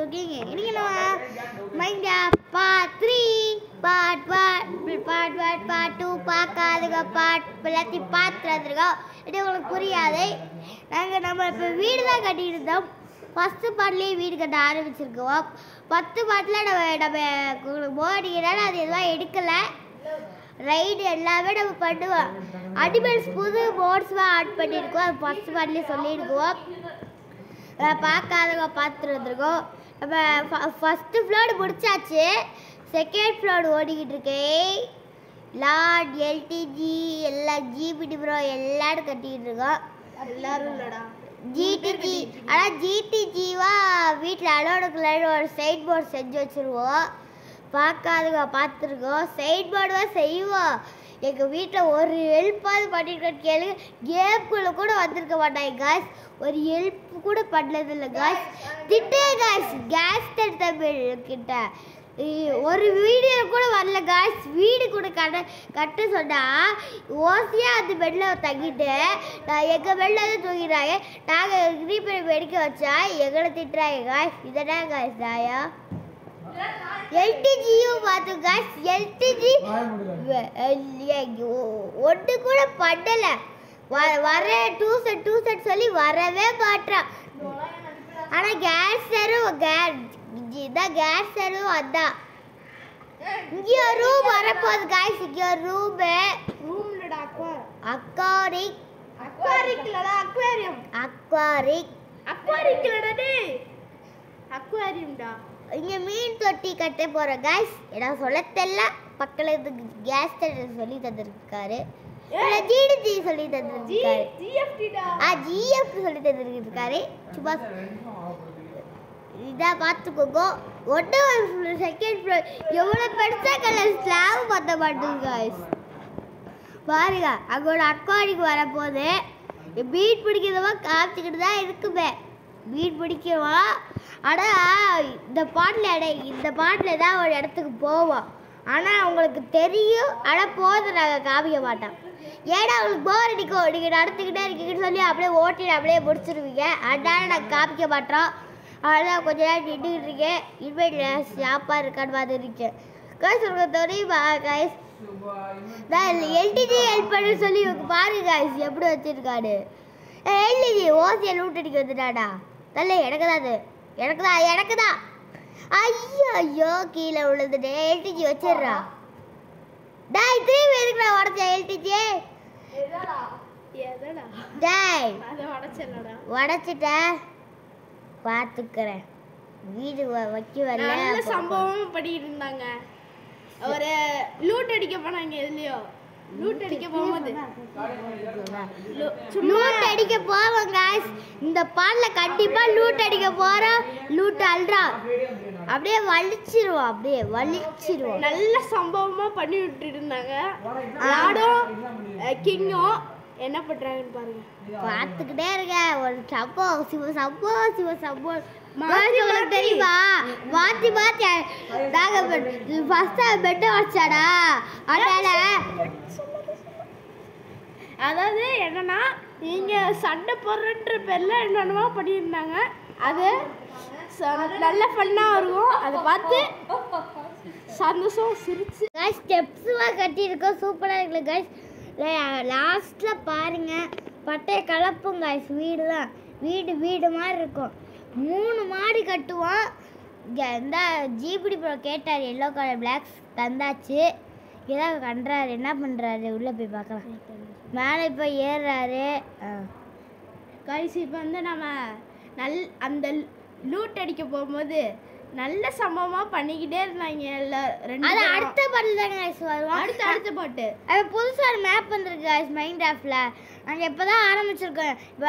இருக்கீங்க. இன்னைக்கு நம்ம மைண்ட்கிராஃப்ட் பார்ட் 3 பார்ட் 1 பார்ட் 2 பார்க்காதுங்க பார்ட் எல்லாத்தையும் பார்த்துருக்கோம். இது உங்களுக்கு புரியாது. நம்ம இப்போ வீடு தான் கட்டிட்டு இருந்தோம். ஃபஸ்ட்டு பார்ட்லேயே வீடு கட்ட ஆரம்பிச்சிருக்கோம். 10 பார்ட்டில் நம்ம போடிக்கிறால அது எதுவும் எடுக்கலை. ரைடு எல்லாமே நம்ம பண்ணுவோம். அனிமல்ஸ் புது போர்ட்ஸ்லாம் ஆட் பண்ணியிருக்கோம். அது ஃபஸ்ட் பார்ட்லேயே சொல்லியிருக்கோம். பார்க்காதவங்க பார்த்துட்டு வந்துருக்கோம். நம்ம ஃபஸ்ட்டு ஃப்ளோர் முடிச்சாச்சு. செகண்ட் ஃப்ளோர் ஓடிக்கிட்டு இருக்கேன். லார்ட் எல்டிஜி எல்லாம் ஜிபிடி ப்ரோ எல்லாரும் கட்டிக்கிட்டு இருக்கோம். எல்லாரும் இல்லடா ஜிடிஜி. ஆனால் ஜிடிஜிவா வீட்டில் அலோடுக்குள்ள ஒரு சைட் போர்டு செஞ்சு வச்சுருவோம். பார்க்காதுங்க பார்த்துருக்கோம். சைட் போர்டுவா செய்வோம். எங்கள் வீட்டில் ஒரு ஹெல்ப்பாவது பண்ணிட்டு கேளு. கேம்குள்ளே கூட வந்திருக்க மாட்டாங்க காய்ஸ். ஒரு ஹெல்ப் கூட பண்ணதில்லை காய்ஸ். திட்டு காய்ஸ் கேஸ் தம்பிக்கிட்ட ஒரு வீடியோ கூட வரல காய்ஸ். வீடு கூட கட்ட சொன்னால் ஓசியாக அந்த பெட்டில் தங்கிட்டு எங்கள் பெட்டில் வந்து தூங்கிடுறாங்க. நாங்கள் ரீபேர் எடுக்க வச்சா எங்களை திட்டுறாங்க காய்ஸ். இதனா காய்ஸ் தாயா எல்டிஜியும் பார்த்து காய்ஸ். எல்டிஜி ஒன்று கூட பண்ணலை. வர டூ செட் சொல்லி வரவே மாட்டான். ஆனால் கேஸரும் கேஸரும் அதான். இங்கே ஒரு ரூம் வரப்போகுது காய்ஸ். இங்கே ஒரு ரூம்லடா அக்வாரிக் அக்வாரிக்லடா அக்வாரியம்டா. இங்கே மீன் தொட்டி கட்ட போகிறோம் காய்ஸ். நான் சொல்ல தெரியல. பக்கத்தில் கேஸ் சொல்லி தந்துருக்காரு. ஜிடிஜி சொல்லி தந்துருக்காரு. ஜிஎஃப் சொல்லி தந்துருக்காரு. சும்மா இதாக பார்த்துக்கோங்க. ஒன்று செகண்ட் ஃப்ளோர் எவ்வளோ பெருசாக கலர் ஸ்லாப் பற்ற மாட்டேங்குது காய்ஸ். பாருங்க அங்கே ஒரு அக்வாரிக்கு வரப்போகுது. மீன் பிடிக்கிறவா காமிச்சிக்கிட்டு தான் இருக்குமே. மீன் பிடிக்கிறோம். ஆனால் இந்த பாட்டில் தான் ஒரு இடத்துக்கு போவோம். ஆனால் அவங்களுக்கு தெரியும். ஆனால் போது நாங்கள் காமிக்க மாட்டோம். ஏன்னா அவங்களுக்கு போர் அடிக்கும். நீங்கள் நடத்துக்கிட்டே இருக்கீங்கன்னு சொல்லி அப்படியே ஓட்டிட்டு அப்படியே முடிச்சிருவீங்க. அதனால நாங்கள் காமிக்க மாட்டோம். அதெல்லாம் கொஞ்ச நேரம் நின்றுக்கிட்டு இருக்கேன். இனிமேல் சாப்பாடு இருக்கான்னு பார்த்துருக்கேன் காய்ஸ். உங்களுக்கு தெரியுமா காய்ஸ் நான் எல்டிஜி ஹெல்ப் பண்ணு சொல்லி பாருங்க காய்ஸ் எப்படி வச்சுருக்காரு. எல்டிஜி ஓசியை லூட் அடிக்க வந்துட்டாடா. தல்ல எனக்கு தான் ஐயோ கீழே விழுந்துட்டு எல்டிஜி வச்சிடுறா. டாய் திரும்பி எதுக்கு நான் உடச்சேன் எல்டிஜி? டாய் உடச்சிட்டேன் பார்த்துக்கிறேன். வீடு வைக்க வரல. நல்ல சம்பவம் பண்ணிட்டு இருந்தாங்க. ஒரு லூட் அடிக்க போனாங்க. எதுலயோ லூட் அடிக்க போகும்போது லூட் அடிக்க போவோம் காய்ஸ். இந்த பால்ல கண்டிப்பா லூட் அடிக்க போறோம். லூட் அல்றா அப்படியே வலிச்சிருவோம். நல்ல சம்பவமா பண்ணி விட்டுட்டு இருந்தாங்க. லாடும் கிங்கும் என்ன பண்றாங்கன்னு பாருங்க. பார்த்துக்கிட்டே இருக்க. ஒரு சம்பவம் உங்களுக்கு தெரியுமா? மாத்தி நாங்க ஃபர்ஸ்ட் பெட்டை வச்சாடா. அதாவது என்னன்னா நீங்க சண்டை போடுறன்ற பேர்ல என்னென்னமோ பண்ணியிருந்தாங்க. அது நல்ல ஃபன்னாக இருக்கும். அதை பார்த்து சந்தோஷம் சிரிச்சு ஸ்டெப்ஸுவாக கட்டியிருக்கோம். சூப்பராக இருக்குல்ல காய்ஸ். லாஸ்ட்டில் பாருங்கள் பட்டையை கலப்பும் காய்ஸ். வீடு மாதிரி இருக்கும். 3 மாடி கட்டுவோம். இந்த ஜிபிடி ப்ரோ கேட்டார். எல்லோ கலர் பிளாக்ஸ் தந்தாச்சு. ஏதாவது கண்டுறாரு. என்ன பண்ணுறாரு உள்ளே போய் பார்க்கலாம். மேலே போய் ஏறுறாரு காய்ஸ். இப்போ வந்து நம்ம அந்த லூட் அடிக்க போகும்போது நல்ல சம்பவமாக பண்ணிக்கிட்டே இருந்தாங்க. அடுத்த பாட்டில் தாங்க காய்ஸ் வருவோம். அடுத்த பாட்டு அது புதுசாக ஒரு மேப் வந்துருக்கு காய்ஸ் மைண்ட்கிராஃப்டில். நாங்கள் இப்போ தான் ஆரம்பிச்சிருக்கோம். இப்போ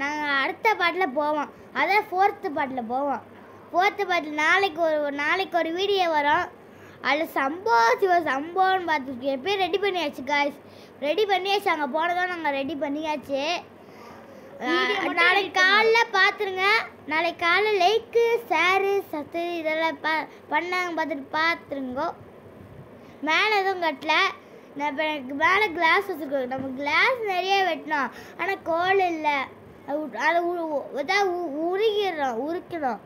நாங்கள் அடுத்த பாட்டில் போவோம். அதான் 4th பாட்டில் போவோம். 4th பாட்டில் நாளைக்கு ஒரு வீடியோ வரும். அதில் சம்பவம்னு பார்த்துருக்கோம். எப்பயும் ரெடி பண்ணியாச்சு காய்ஸ். அங்கே போனதும் நாங்கள் ரெடி பண்ணியாச்சு. நாளைக்கு காலைல பார்த்துருங்க. நாளைக்கு காலைல லைக்கு ஷேரு சத்து இதெல்லாம் பண்ணாங்க பார்த்துருங்கோ. மேலே எதுவும் கட்டல. எனக்கு மேலே கிளாஸ் வச்சுருக்கோம். நம்ம கிளாஸ் நிறைய வெட்டினோம். ஆனால் கோல் இல்லை. அதை உரிக்கணும்.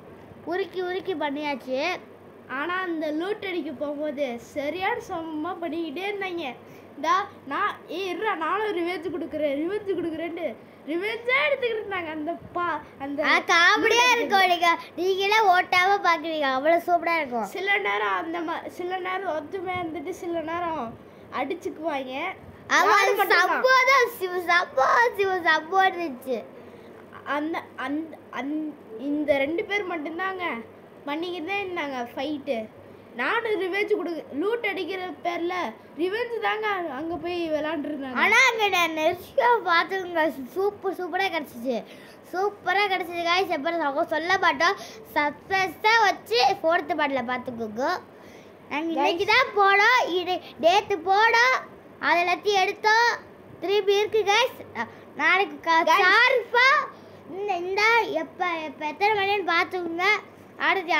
உருக்கி உருக்கி பண்ணியாச்சு. ஆனால் அந்த லூட் அடிக்க போகும்போது சரியான சமமாக பண்ணிக்கிட்டே இருந்தாங்க. நான் இருறா நானும் ரிவெஞ்ச் கொடுக்குறேன்ட்டு ரிவெஞ்சே எடுத்துக்கிட்டு இருந்தாங்க. அந்த காமெடியாக இருக்கும். நீங்களே ஓட்டாமல் பார்க்குறீங்க, அவ்வளோ சூப்பராக இருக்கும். சில நேரம் ஒத்துமையாக இருந்துட்டு சில நேரம் அடிச்சுக்குவாங்க. இந்த 2 பேர் மட்டும்தாங்க பண்ணிக்கிட்டு தான் இருந்தாங்க ஃபைட்டு. நானும் ரிவெஞ்ச் லூட் அடிக்கிற பேர்ல ரிவெஞ்ச் தாங்க அங்கே போய் விளாண்டுருந்தாங்க. ஆனால் அங்கே நான் நெர்ஷியா பார்த்துங்க, சூப்பராக கிடச்சிச்சு. காய்ஸ். அப்புறம் சொல்ல மாட்டோம், சஸ்பென்ஸாக வச்சு 4th பாட்டில் பார்த்துக்கோங்க. நாங்கள் இன்னைக்கு தான் போனோம், நேற்று போனோம், அது எல்லாத்தையும் எடுத்தோம். திருப்பி இருக்கு கைஸ். நாளைக்கு ஷார்ப்பா இந்த எப்போ எத்தனை மணின்னு பார்த்துக்கோங்க. அடுத்து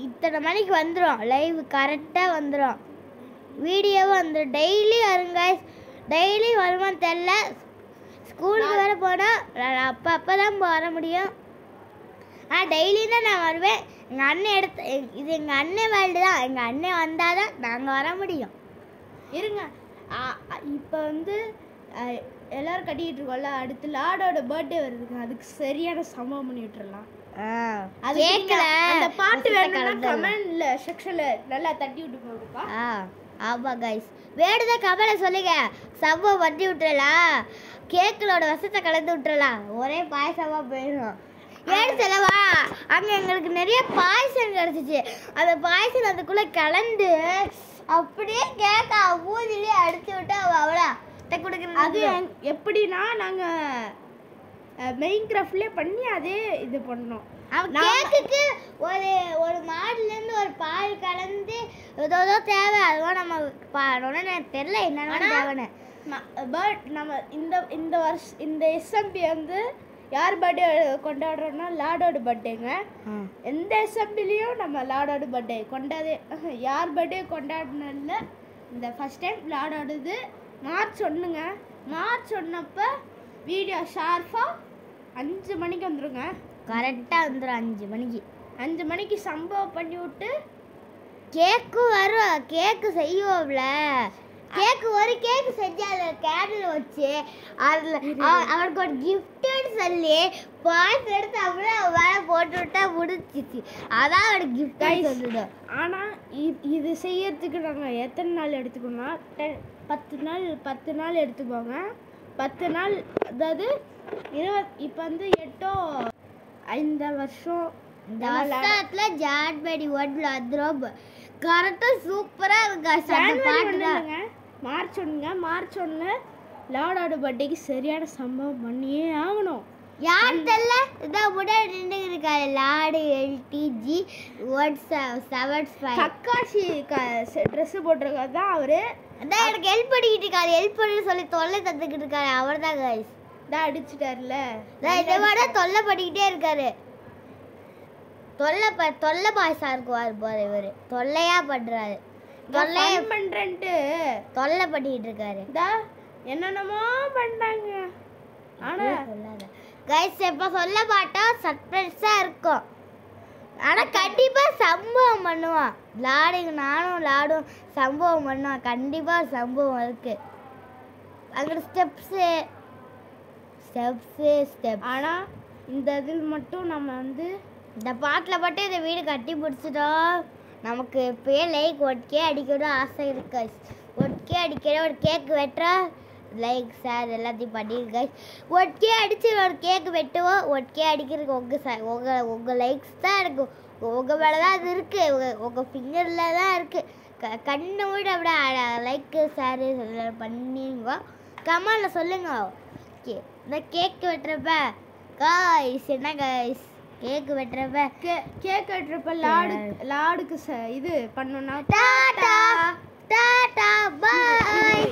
இத்தனை மணிக்கு வந்துடும் லைவ், கரெக்டாக வந்துடும். வீடியோவும் வந்துடும். டெய்லி வரும் கைஸ். டெய்லி வருமானு தெரில, ஸ்கூலுக்கு வேறு போனால் அப்போ தான் வர முடியும். டெய்லி தான் நான் வருவேன். எங்கள் அண்ணன் இது எங்கள் அண்ணன் வேல்டு தான். எங்கள் அண்ணன் வந்தால் தான் நாங்கள் வர முடியும். இருங்க, இப்போ எல்லோரும் கட்டிக்கிட்டு இருக்கோம்ல, அடுத்து லாடோட பர்த்டே வருதுங்க. அதுக்கு சரியான சம்பவம் பண்ணி விட்டுறலாம். அது கேட்கல, அந்த பாட்டு வேணும்னா கமெண்ட்ல செக்ஷன்ல நல்லா தட்டி விட்டு போடுப்பா. ஆமாம் கைஸ், வேணுதான் கமெண்ட்ல சொல்லுங்க. சம்பவம் பண்ணி விட்டுறலாம், கேக்களோட விஷத்தை கலந்து விட்டுறலாம், ஒரே பாயசமாக போயிடும். ஏன்னு சொல்லவா, அங்கே எங்களுக்கு நிறைய பாயசம் கிடச்சிச்சு. அந்த பாயசம் அதுக்குள்ளே கலந்து அப்படியே கேட்க ஊதிலே அடிச்சு விட்டா அவ்வளோ கொடுக்குறது. அது எப்படின்னா நாங்கள் மெயின் கிராஃப்ட்லேயே பண்ணி அதே இது பண்ணோம். கேக்குக்கு ஒரு மாடுலேருந்து ஒரு பால் கலந்து ஏதோ தேவை, அதுவும் நம்ம தெரியல என்னென்ன தேவைன்னு. பட் நம்ம இந்த வருஷம் இந்த எஸ்எம்பி யார் பர்த்டே கொண்டாடுறோன்னா லாடோட பர்த்டேங்க. எந்த எஸ்எம்பிலையும் நம்ம லாடோட பர்த்டே யார் பர்த்டே கொண்டாடினதில்ல. இந்த ஃபஸ்ட் டைம் லாடோடது மார்ச் 1ங்க. மார்ச் 1 அப்போ வீடியோ ஷார்ப்பாக 5 மணிக்கு வந்துடுங்க. கரெக்டாக வந்துடும் 5 மணிக்கு. 5 மணிக்கு சம்பவம் பண்ணி விட்டு கேக்கும் வரும். கேக்கு செய்வோம்ல, ஒரு கேக்கு செஞ்சு அதில் கேண்டில் வச்சு அதில் அவனுக்கு ஒரு கிஃப்ட்டுன்னு சொல்லி பாய்ஸ் எடுத்து அப்படியே வேலை போட்டு விட்டா முடிச்சிச்சு. அதான் அவனுக்கு கிஃப்ட் சொல்லிடும். ஆனால் இது செய்யறதுக்கு நாங்கள் எத்தனை நாள் எடுத்துக்கோன்னா 10 நாள் எடுத்துக்கோங்க. 10 நாள், அதாவது இப்போ 8 இந்த வருஷத்துல ஜான்வரி 1 வந்துடும். கரெக்டாக சூப்பராக இருக்கு. மார்ச் 1 லாடோட பர்த்டேக்கு சரியான சம்பவம் பண்ணியே ஆகணும். யார் தெரியல, இதான் முன்னாடி நின்று இருக்காரு லாடு LTG 175 கக்காஷி ட்ரெஸ் போட்டிருக்காரு தான் அவரு. அதான் எனக்கு ஹெல்ப் பண்ணிக்கிட்டு இருக்காரு. ஹெல்ப் பண்ணி சொல்லி தொல்லை தந்துக்கிட்டு இருக்காரு. அவர் தான் கைஸ் தான் அடிச்சுட்டாருல. இதை விட தொல்லை பண்ணிக்கிட்டே இருக்காரு. தொல்லை பாய்ஸா இருக்குவார் போற இவரு. தொல்லையா பண்றாரு, பண்றேன்ட்டு தொல்லை பண்ணிட்டு இருக்காரு. என்னென்னமோ பண்றாங்க. ஆனா சொல்லாத கைஸ், எப்ப சொல்ல மாட்டோம், சர்ப்ரைஸா இருக்கும். ஆனா கண்டிப்பா சம்பவம் பண்ணுவான். நானும் லாடும் சம்பவம் பண்ணுவான். கண்டிப்பா சம்பவம் இருக்கு. அங்க ஸ்டெப்ஸ். ஆனா இந்த இதில் மட்டும் நம்ம இந்த பாட்டில் மட்டும் இந்த வீடு கட்டி பிடிச்சிட்டோம். நமக்கு இப்போயே லைக் 1K அடிக்கணும் ஆசை இருக்கு. 1K அடிக்கிற ஒரு கேக்கு வெட்டுற லைக் ஷேர் எல்லாத்தையும் பண்ணியிருக்க. 1K அடித்து ஒரு கேக்கு வெட்டுவோம். 1K அடிக்கிறதுக்கு உங்கள் லைக்ஸ் தான் இருக்கும். உங்கள் மேலே தான் அது இருக்குது, உங்கள் ஃபிங்கரில் தான் இருக்குது. கண்ணை விட அப்படியே லைக்கு ஷேரு பண்ணிங்க. கமெண்டில் சொல்லுங்க. ஓகே, இந்த கேக்கு வெட்டுறப்ப காய்ஸ் என்ன காய்ஸ், கேக்கு வெட்டுறப்ப லாடுக்கு இது பண்ணோன்னா டாடா பாய்.